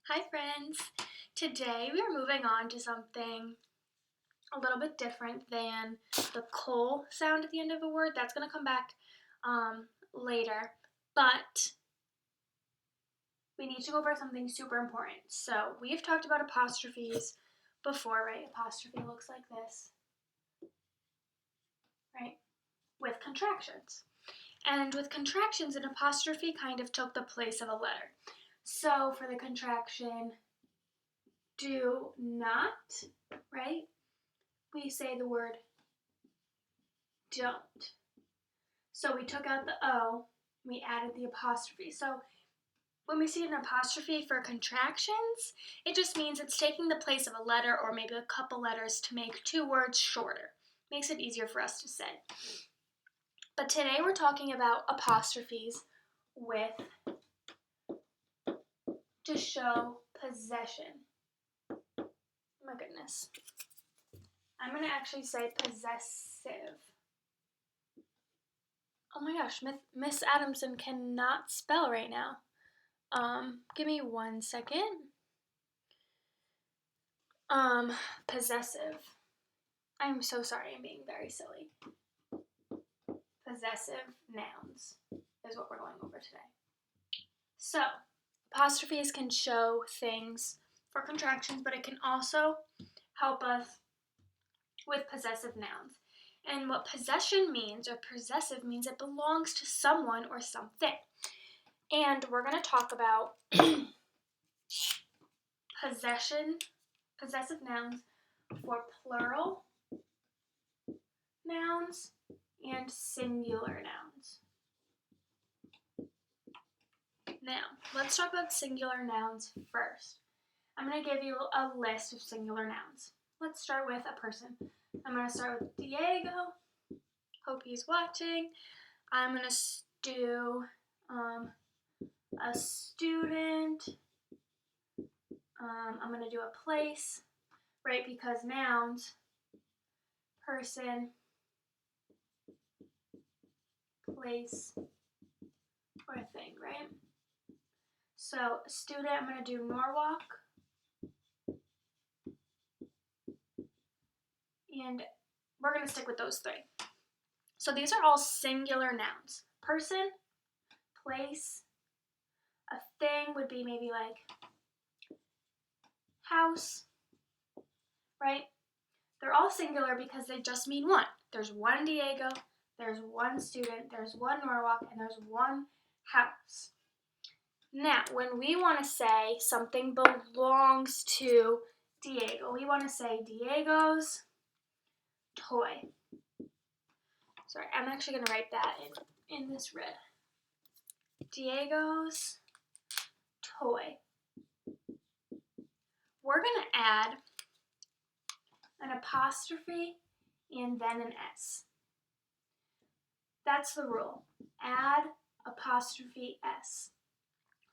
Hi friends! Today we are moving on to something a little bit different than the "col" sound at the end of a word. That's going to come back later, but we need to go over something super important. So we've talked about apostrophes before, right? Apostrophe looks like this, right? With contractions. And with contractions, an apostrophe kind of took the place of a letter. So for the contraction, do not, right? We say the word don't. So we took out the O, we added the apostrophe. So when we see an apostrophe for contractions, it just means it's taking the place of a letter or maybe a couple letters to make two words shorter. Makes it easier for us to say. But today we're talking about apostrophes with to show possession. My goodness. I'm going to actually say possessive. Oh my gosh, Miss Adamson cannot spell right now. Give me 1 second. Possessive. I'm so sorry, I'm being very silly. Possessive nouns is what we're going over today. So, apostrophes can show things for contractions, but it can also help us with possessive nouns. And what possession means, or possessive means, it belongs to someone or something. And we're going to talk about possessive nouns for plural nouns and singular nouns. Now, let's talk about singular nouns first. I'm going to give you a list of singular nouns. Let's start with a person. I'm going to start with Diego. Hope he's watching. I'm going to do a student. I'm going to do a place, right? Because nouns, person, place, or thing, right? So, student, I'm going to do Norwalk. And we're going to stick with those three. So these are all singular nouns. Person, place, a thing would be maybe like house, right? They're all singular because they just mean one. There's one Diego, there's one student, there's one Norwalk, and there's one house. Now, when we want to say something belongs to Diego, we want to say Diego's toy. Sorry, I'm actually going to write that in this red. Diego's toy. We're going to add an apostrophe and then an S. That's the rule. Add apostrophe S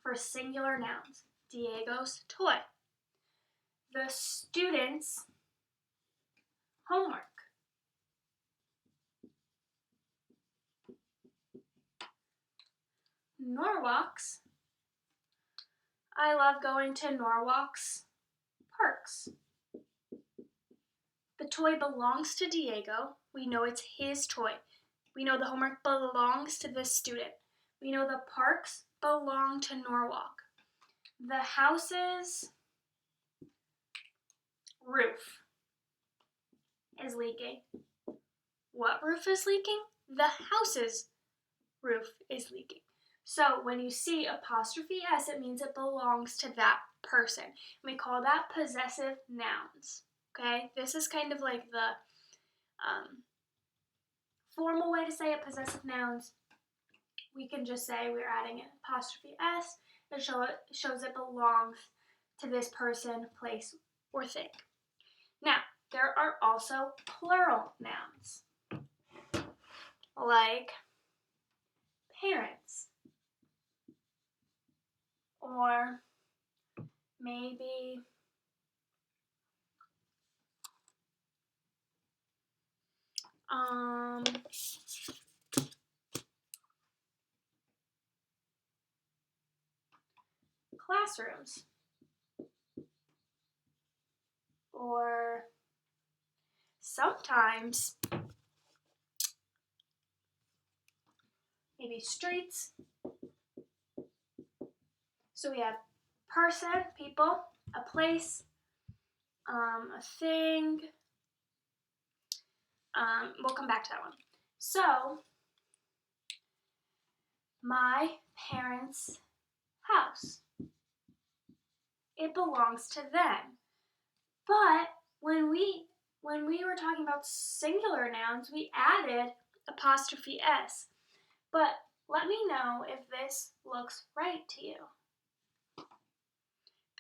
for singular nouns. Diego's toy. The student's homework. Norwalk's. I love going to Norwalk's parks. The toy belongs to Diego. We know it's his toy. We know the homework belongs to the student. We know the parks belong to Norwalk. The house's roof is leaking. What roof is leaking? The house's roof is leaking. So when you see apostrophe S, it means it belongs to that person. We call that possessive nouns. Okay? This is kind of like the formal way to say it, possessive nouns. We can just say we're adding an apostrophe S. It shows it belongs to this person, place, or thing. Now, there are also plural nouns, like parents, or maybe classrooms. or sometimes maybe streets. So we have person, people, a place, a thing. We'll come back to that one. So, my parents' house. It belongs to them. But when we were talking about singular nouns, we added apostrophe S. But let me know if this looks right to you.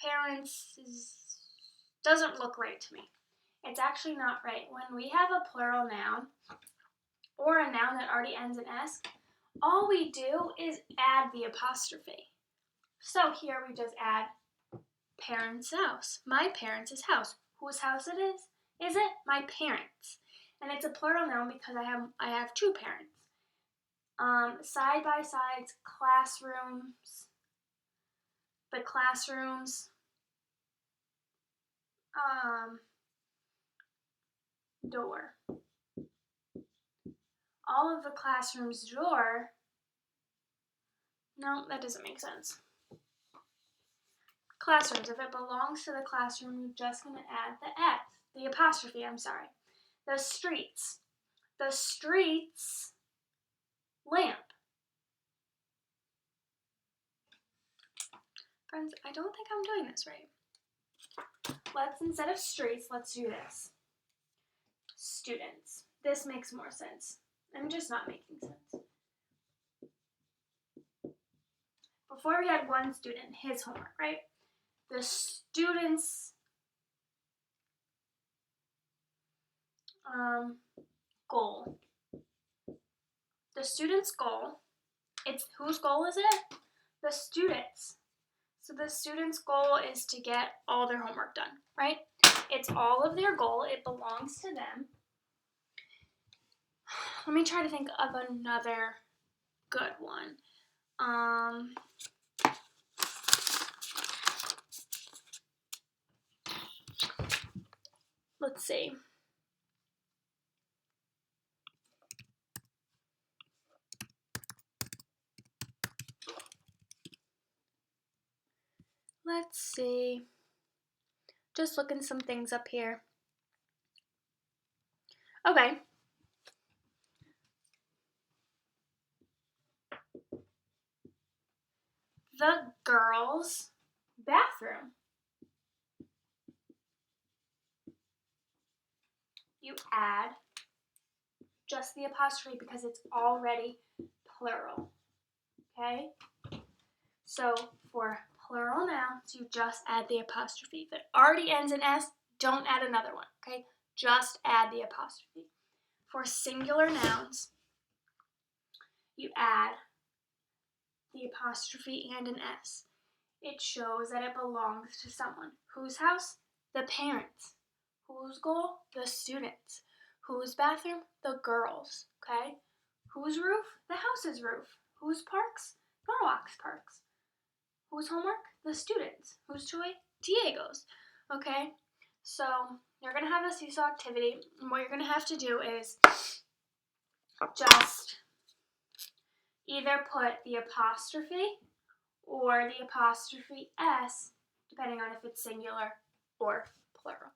Parents doesn't look right to me. It's actually not right. When we have a plural noun or a noun that already ends in S, all we do is add the apostrophe. So here we just add parents' house. My parents' house. Whose house it is? Is it? My parents. And it's a plural noun because I have two parents. Side by sides, classrooms. The classrooms. Door. All of the classrooms' door. No, that doesn't make sense. Classrooms. If it belongs to the classroom, you're just going to add the S. The apostrophe, I'm sorry. The streets. The streets. Lamp. Friends, I don't think I'm doing this right. Instead of streets, let's do this. Students. This makes more sense. I'm just not making sense. Before we had one student, his homework, right? The student's goal. The student's goal. It's whose goal is it? The students. So the student's goal is to get all their homework done, right? It's all of their goal. It belongs to them. Let me try to think of another good one. Let's see. Let's see. Just looking some things up here. Okay. The girls' bathroom. You add just the apostrophe because it's already plural. Okay? So for plural nouns, you just add the apostrophe. If it already ends in S, don't add another one. Okay? Just add the apostrophe. For singular nouns, you add the apostrophe and an S. It shows that it belongs to someone. Whose house? The parents. Whose goal? The students. Whose bathroom? The girls. Okay? Whose roof? The house's roof. Whose parks? Norwalk's parks. Whose homework? The students. Whose toy? Diego's. Okay? So you're going to have a seesaw activity. And what you're going to have to do is just either put the apostrophe or the apostrophe S, depending on if it's singular or plural.